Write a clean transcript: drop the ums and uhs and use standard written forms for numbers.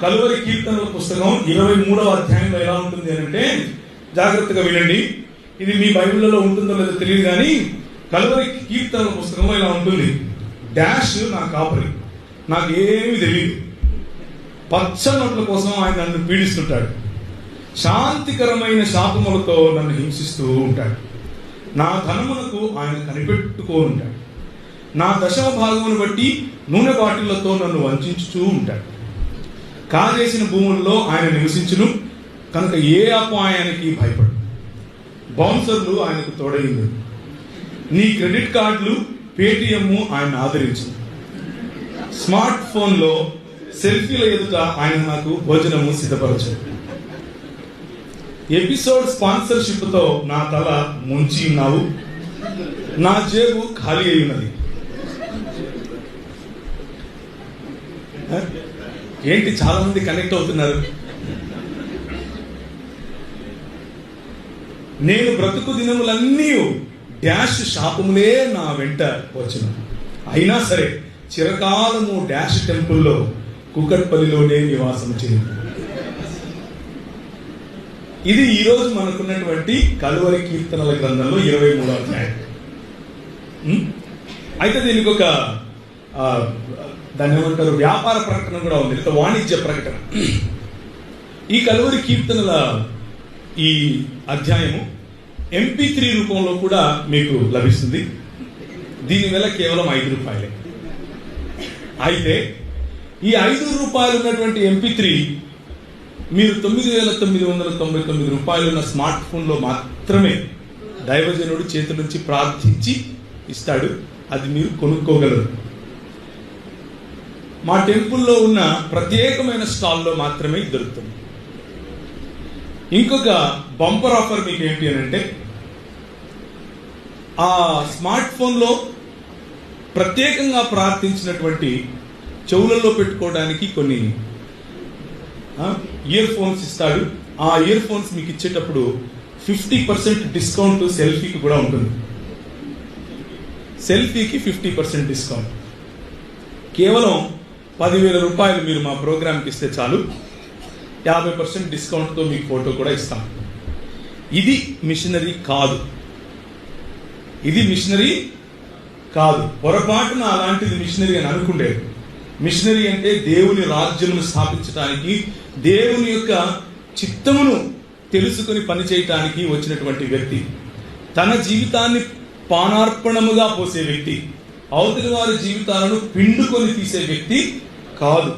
కలువరి కీర్తనల పుస్తకం 23వ అధ్యాయంలో ఎలా ఉంటుంది అంటే, జాగ్రత్తగా వినండి. ఇది మీ బైబిల్లో ఉంటుందో లేదో తెలియదు కానీ కలువరి కీర్తనల పుస్తకంలో ఇలా ఉంటుంది. డాష్ నా కాపరి, నాకు ఏమీ తెలియదు, పచ్చనొట్ల కోసం ఆయన నన్ను పీడిస్తుంటాడు, శాంతికరమైన శాపములతో నన్ను హింసిస్తూ ఉంటాడు, నా ధనమునకు ఆయన కనిపెట్టుకో ఉంటాడు, నా దశమ భాగమును బట్టి నూనె బాటిళ్లతో నన్ను వంచుతూ ఉంటాడు, కాజేసిన భూముల్లో ఆయన నివసించును కనుక ఏ అపాయానికి భయపడు, బౌన్సర్లు ఆయనకు తోడైంది, నీ క్రెడిట్ కార్డులు పేటిఎం ఆయన ఆదరించు, స్మార్ట్ ఫోన్లో సెల్ఫీల ఎదుట ఆయన నాకు భోజనము సిద్ధపరచు, ఎపిసోడ్ స్పాన్సర్షిప్ తో నా తల ముంచి ఉన్నావు, నా జేబు ఖాళీ అయి ఉన్నది. ఏంటి చాలా మంది కనెక్ట్ అవుతున్నారు. నేను బ్రతుకు దినములన్నీ డాష్ శాపములే నా వెంట వచ్చును, అయినా సరే చిరకాలము డాష్ టెంపుల్లో కుకట్పల్లిలోనే నివాసం చేయండి. ఇది ఈరోజు మనకున్నటువంటి కలువరి కీర్తనల గ్రంథంలో 23వ అధ్యాయం. అయితే దీనికి ఒక దాన్ని ఏమంటారు, వ్యాపార ప్రకటన కూడా ఉంది, లేదా వాణిజ్య ప్రకటన. ఈ కలువరి కీర్తనల ఈ అధ్యాయము MP3 రూపంలో కూడా మీకు లభిస్తుంది. దీని వెల కేవలం ₹5. అయితే ఈ ₹5 ఉన్నటువంటి MP3 మీరు ₹9,999 ఉన్న స్మార్ట్ ఫోన్లో మాత్రమే దైవజనుడు చేతుల నుంచి ప్రార్థించి ఇస్తాడు. అది మీరు కొనుక్కోగలరు. మా టెంపుల్లో ఉన్న ప్రత్యేకమైన స్టాల్లో మాత్రమే దొరుకుతుంది. ఇంకొక బంపర్ ఆఫర్ మీకు ఏంటి అని అంటే, ఆ స్మార్ట్ ఫోన్లో ప్రత్యేకంగా ప్రార్థించినటువంటి చెవులలో పెట్టుకోవడానికి కొన్ని ఇయర్ ఫోన్స్ ఇస్తాడు. ఆ ఇయర్ ఫోన్స్ మీకు ఇచ్చేటప్పుడు 50% డిస్కౌంట్ సెల్ఫీకి కూడా ఉంటుంది. సెల్ఫీకి 50% డిస్కౌంట్. కేవలం ₹10,000 మీరు మా ప్రోగ్రామ్కి ఇస్తే చాలు, 50% డిస్కౌంట్తో మీకు ఫోటో కూడా ఇస్తాం. ఇది మిషనరీ కాదు, ఇది మిషనరీ కాదు. పొరపాటున అలాంటిది మిషనరీ అని అనుకుండేది. మిషనరీ అంటే దేవుని రాజ్యమును స్థాపించడానికి, దేవుని యొక్క చిత్తమును తెలుసుకుని పనిచేయటానికి వచ్చినటువంటి వ్యక్తి, తన జీవితాన్ని పానార్పణముగా పోసే వ్యక్తి, అవతలి వారి జీవితాలను పిండుకొని తీసే వ్యక్తి కాదు.